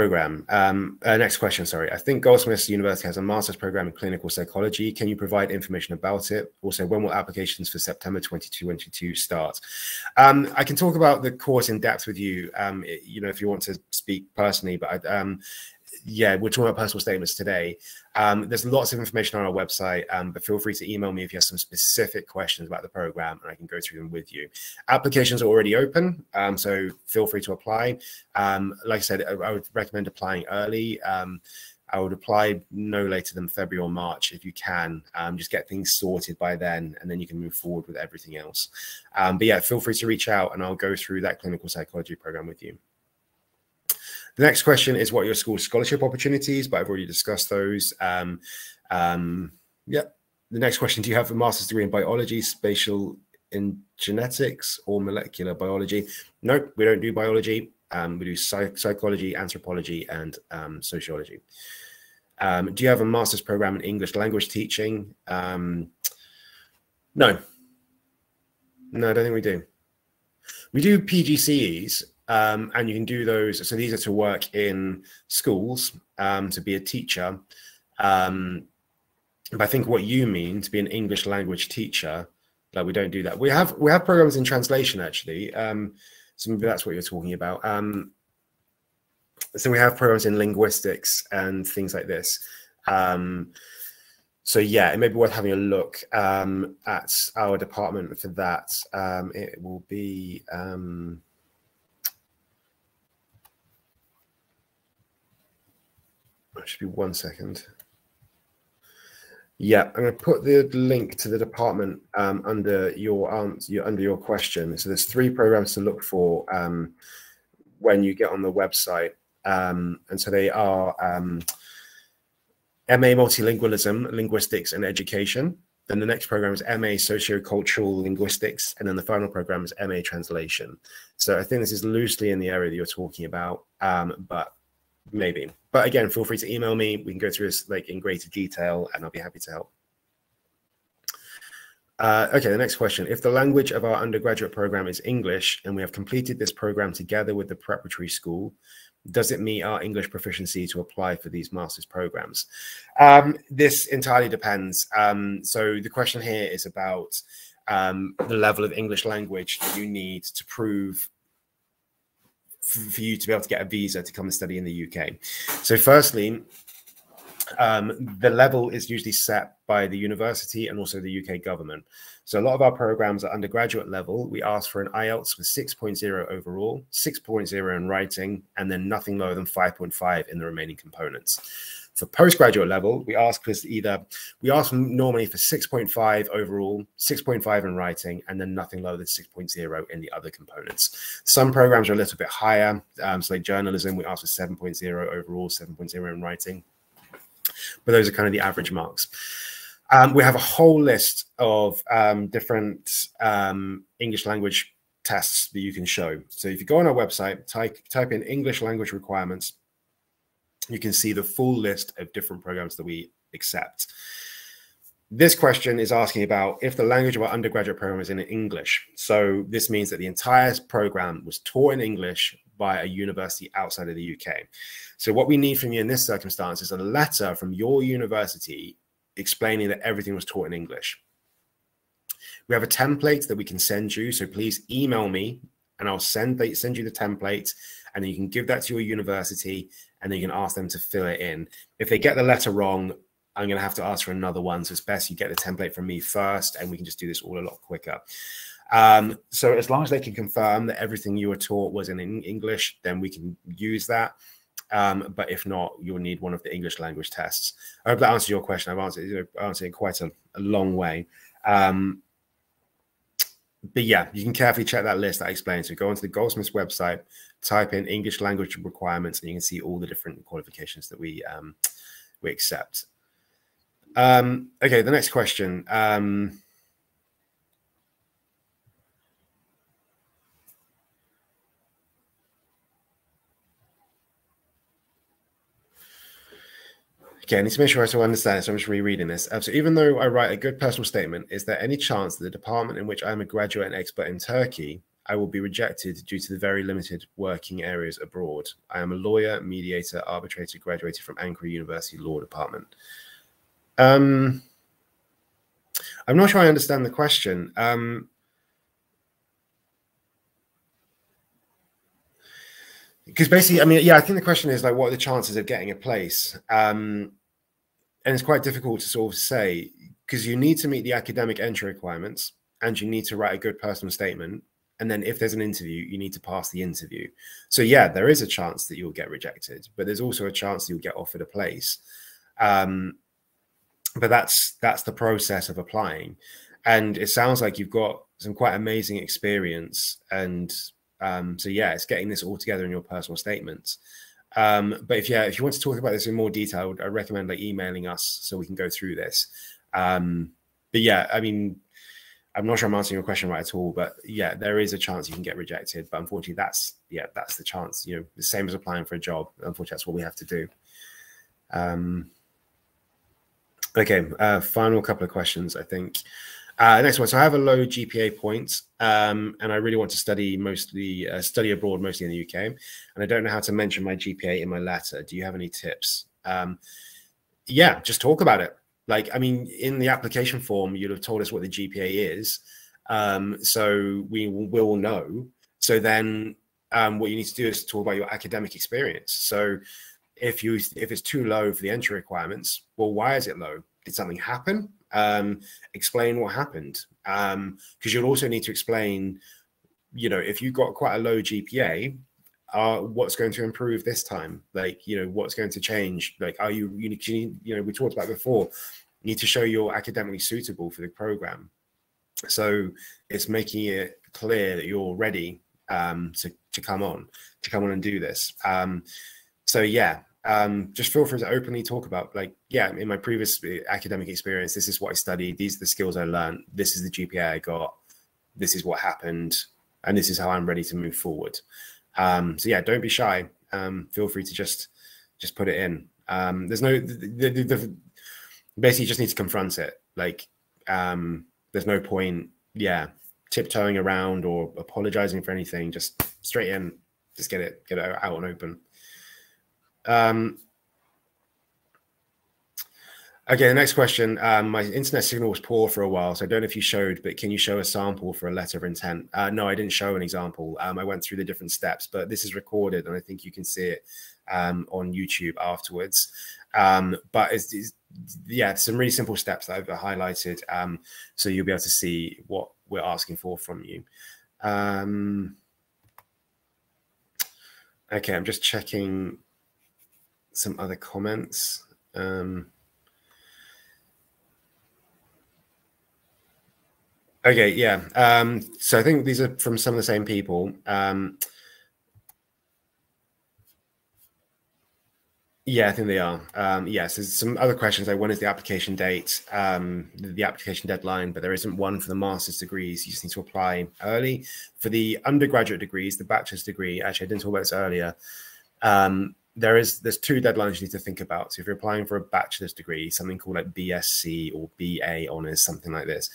next question, sorry. I think Goldsmiths University has a master's program in clinical psychology. Can you provide information about it? Also, when will applications for September 2022 start? I can talk about the course in depth with you, if you want to speak personally, but yeah, we're talking about personal statements today. There's lots of information on our website, but feel free to email me if you have some specific questions about the program, and I can go through them with you. Applications are already open, so feel free to apply. Like I said, I would recommend applying early. I would apply no later than February or March if you can. Just get things sorted by then, and then you can move forward with everything else. But yeah, feel free to reach out, and I'll go through that clinical psychology program with you. The next question is, what are your school scholarship opportunities? But I've already discussed those. Yeah. The next question, do you have a master's degree in biology, spatial in genetics, or molecular biology? No, we don't do biology. We do psychology, anthropology, and sociology. Do you have a master's program in English language teaching? No. No, I don't think we do. We do PGCEs. And you can do those. So these are to work in schools, to be a teacher. But I think what you mean to be an English language teacher, like, we don't do that. We have programs in translation, actually. So maybe that's what you're talking about. So we have programs in linguistics and things like this. So yeah, it may be worth having a look at our department for that. It will be. Should be 1 second. Yeah, I'm going to put the link to the department under your question. So there's 3 programs to look for when you get on the website, and so they are MA Multilingualism, Linguistics and Education. Then the next program is MA Sociocultural Linguistics, and then the final program is MA Translation. So I think this is loosely in the area that you're talking about, but maybe. But again, feel free to email me. We can go through this like in greater detail, and I'll be happy to help. Okay, the next question. If the language of our undergraduate program is English and we have completed this program together with the preparatory school, does it meet our English proficiency to apply for these master's programs? This entirely depends. So the question here is about the level of English language that you need to prove for you to be able to get a visa to come and study in the UK. So firstly, the level is usually set by the university and also the UK government. So a lot of our programs at undergraduate level, we ask for an IELTS with 6.0 overall, 6.0 in writing, and then nothing lower than 5.5 in the remaining components. For postgraduate level, we ask normally for 6.5 overall, 6.5 in writing, and then nothing lower than 6.0 in the other components. Some programs are a little bit higher. So like journalism, we ask for 7.0 overall, 7.0 in writing. But those are kind of the average marks. We have a whole list of different English language tests that you can show. So if you go on our website, type in English language requirements, you can see the full list of different programs that we accept. This question is asking about if the language of our undergraduate program is in English. So this means that the entire program was taught in English by a university outside of the UK. So what we need from you in this circumstance is a letter from your university explaining that everything was taught in English. We have a template that we can send you. So please email me and I'll send you the template, and then you can give that to your university and then you can ask them to fill it in. If they get the letter wrong, I'm going to have to ask for another one. So it's best you get the template from me first, and we can just do this all a lot quicker. So as long as they can confirm that everything you were taught was in English, then we can use that. But if not, you'll need one of the English language tests. I hope that answers your question. I've answered it in quite a long way. But yeah, you can carefully check that list that I explained. So go onto the Goldsmiths website, type in English language requirements, and you can see all the different qualifications that we accept. Okay, the next question. Okay, I need to make sure I still understand it, so I'm just rereading this. So even though I write a good personal statement, is there any chance that the department in which I am a graduate and expert in Turkey, I will be rejected due to the very limited working areas abroad? I am a lawyer, mediator, arbitrator, graduated from Ankara University Law Department. I'm not sure I understand the question. Because basically, I mean, yeah, I think the question is like, what are the chances of getting a place? And it's quite difficult to sort of say, because you need to meet the academic entry requirements and you need to write a good personal statement. And then if there's an interview, you need to pass the interview. So yeah, there is a chance that you'll get rejected, but there's also a chance you'll get offered a place. But that's the process of applying. And it sounds like you've got some quite amazing experience. And so yeah, it's getting this all together in your personal statements. But if you want to talk about this in more detail, I recommend like emailing us so we can go through this. But yeah, I mean, I'm not sure I'm answering your question right at all, but yeah, there is a chance you can get rejected. But unfortunately, that's the chance, you know, the same as applying for a job. Unfortunately, that's what we have to do. Okay, final couple of questions, I think. Next one. So I have a low GPA point, and I really want to study abroad, mostly in the UK, and I don't know how to mention my GPA in my letter. Do you have any tips? Yeah, just talk about it. Like, I mean, in the application form, you'd have told us what the GPA is, so we will know. So then, what you need to do is talk about your academic experience. So if it's too low for the entry requirements, well, why is it low? Did something happen? Explain what happened, because you'll also need to explain, you know, if you've got quite a low GPA, what's going to improve this time? Like, you know, what's going to change? Like, are you know, we talked about before, you need to show you're academically suitable for the program. So it's making it clear that you're ready to come on and do this. So yeah, just feel free to openly talk about, like, yeah, in my previous academic experience, this is what I studied, these are the skills I learned, this is the GPA I got, this is what happened, and this is how I'm ready to move forward. So yeah, don't be shy. Feel free to just put it in. There's no, basically you just need to confront it. Like, there's There's no point, yeah, tiptoeing around or apologizing for anything. Just straight in, just get it out and open. Okay, the next question. My internet signal was poor for a while, so I don't know if you showed, but can you show a sample for a letter of intent? No, I didn't show an example. I went through the different steps, but this is recorded, and I think you can see it on YouTube afterwards. But yeah, some really simple steps that I've highlighted, so you'll be able to see what we're asking for from you. Okay, I'm just checking some other comments. Okay, yeah. So I think these are from some of the same people. Yeah, I think they are. Yes, there's some other questions like when is the application date, the application deadline, but there isn't one for the master's degrees. You just need to apply early. For the undergraduate degrees, the bachelor's degree, actually I didn't talk about this earlier, there's two deadlines you need to think about. So if you're applying for a bachelor's degree, something called like BSc or BA honors, something like this.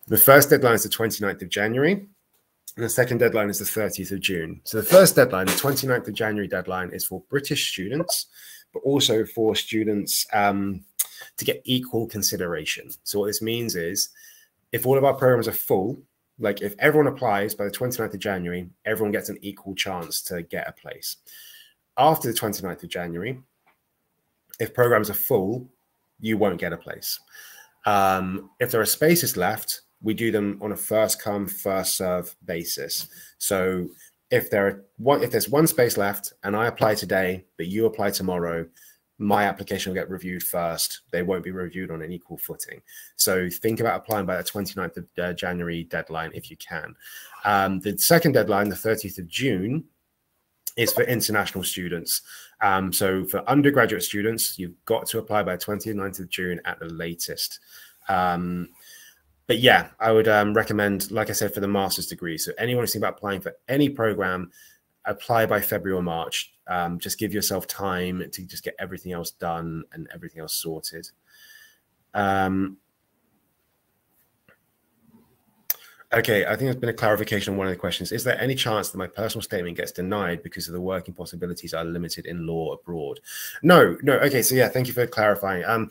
The first deadline is the 29th of January, and the second deadline is the 30th of June. So the first deadline, the 29th of January deadline, is for British students, but also for students to get equal consideration. So what this means is if all of our programs are full, like if everyone applies by the 29th of January, everyone gets an equal chance to get a place. After the 29th of January, if programs are full, you won't get a place. If there are spaces left, we do them on a first come, first serve basis. So if there's one space left and I apply today, but you apply tomorrow, my application will get reviewed first. They won't be reviewed on an equal footing. So think about applying by the 29th of January deadline if you can. The second deadline, the 30th of June, is for international students. So for undergraduate students, you've got to apply by 29th of June at the latest. But yeah, I would recommend, like I said, for the master's degree. So anyone who's thinking about applying for any program, apply by February or March. Just give yourself time to just get everything else done and everything else sorted. Okay, I think there's been a clarification on one of the questions. Is there any chance that my personal statement gets denied because of the working possibilities are limited in law abroad? No. Okay, so yeah, thank you for clarifying.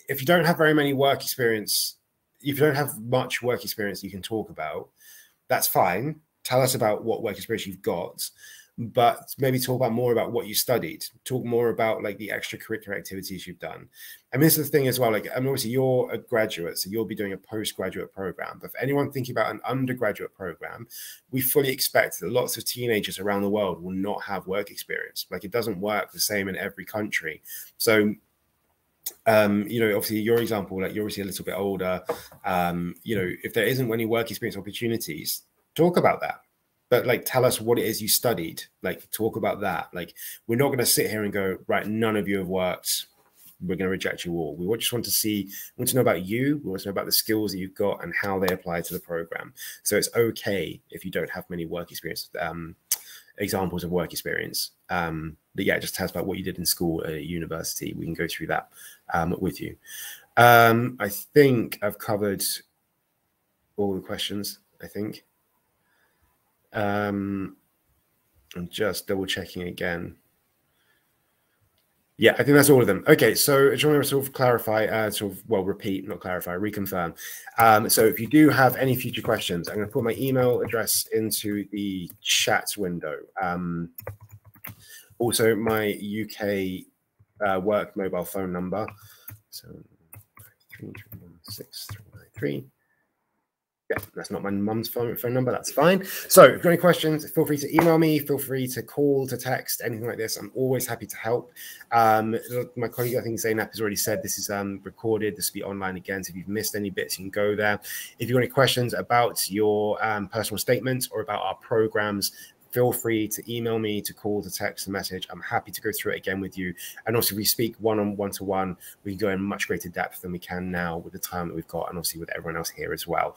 If you don't have very many work experience, if you don't have much work experience you can talk about, that's fine. Tell us about what work experience you've got, but maybe talk about more about what you studied. Talk more about like the extracurricular activities you've done. I mean, this is the thing as well. Like, I mean, obviously you're a graduate, so you'll be doing a postgraduate program. But for anyone thinking about an undergraduate program, we fully expect that lots of teenagers around the world will not have work experience. Like, it doesn't work the same in every country. So, you know, obviously your example, like you're obviously a little bit older. You know, if there isn't any work experience opportunities, talk about that. But like, tell us what it is you studied. Like, talk about that. Like, we're not going to sit here and go, right, none of you have worked. We're going to reject you all. We just want to know about you. We want to know about the skills that you've got and how they apply to the program. So it's okay if you don't have many work experience, examples of work experience. But yeah, just tell us about what you did in school at university. We can go through that with you. I think I've covered all the questions, I think. I'm just double checking again. Yeah, I think that's all of them. Okay, so I just want to sort of clarify, repeat, not clarify, reconfirm. So if you do have any future questions, I'm going to put my email address into the chat window. Also, my UK work mobile phone number. So 3316393. Yeah, that's not my mum's phone number. That's fine. So if you've got any questions, feel free to email me. Feel free to call, to text, anything like this. I'm always happy to help. My colleague, I think Zainab, has already said this is recorded. This will be online again. So if you've missed any bits, you can go there. If you've got any questions about your personal statements or about our programs, feel free to email me, to call, to text, a message. I'm happy to go through it again with you. And also, if we speak one-to-one, we can go in much greater depth than we can now with the time that we've got, and obviously with everyone else here as well.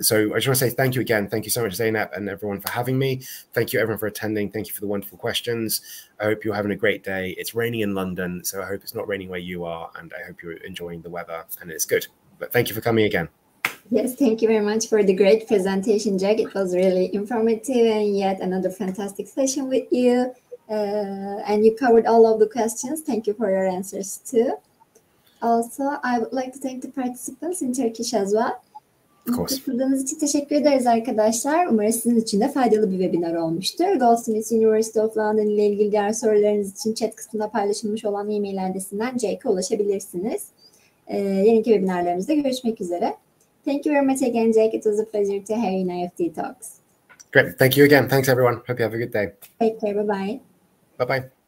So I just want to say thank you again. Thank you so much, Zainab, and everyone for having me. Thank you, everyone, for attending. Thank you for the wonderful questions. I hope you're having a great day. It's raining in London, so I hope it's not raining where you are, and I hope you're enjoying the weather, and it's good. But thank you for coming again. Yes, thank you very much for the great presentation, Jack. It was really informative and yet another fantastic session with you. And you covered all of the questions. Thank you for your answers too. Also, I would like to thank the participants in Turkish as well. Of course. Katıldığınız için teşekkür ederiz arkadaşlar. Umarım sizin için de faydalı bir webinar olmuştur. Goldsmiths University of London ile ilgili diğer sorularınız için chat kısmında paylaşılmış olan e-mail adresinden Jake'e ulaşabilirsiniz. Yarınki webinarlarımızda görüşmek üzere. Thank you very much again, Jake. It was a pleasure to have you in IEFT Talks. Great. Thank you again. Thanks, everyone. Hope you have a good day. Take care. Bye-bye. Bye-bye.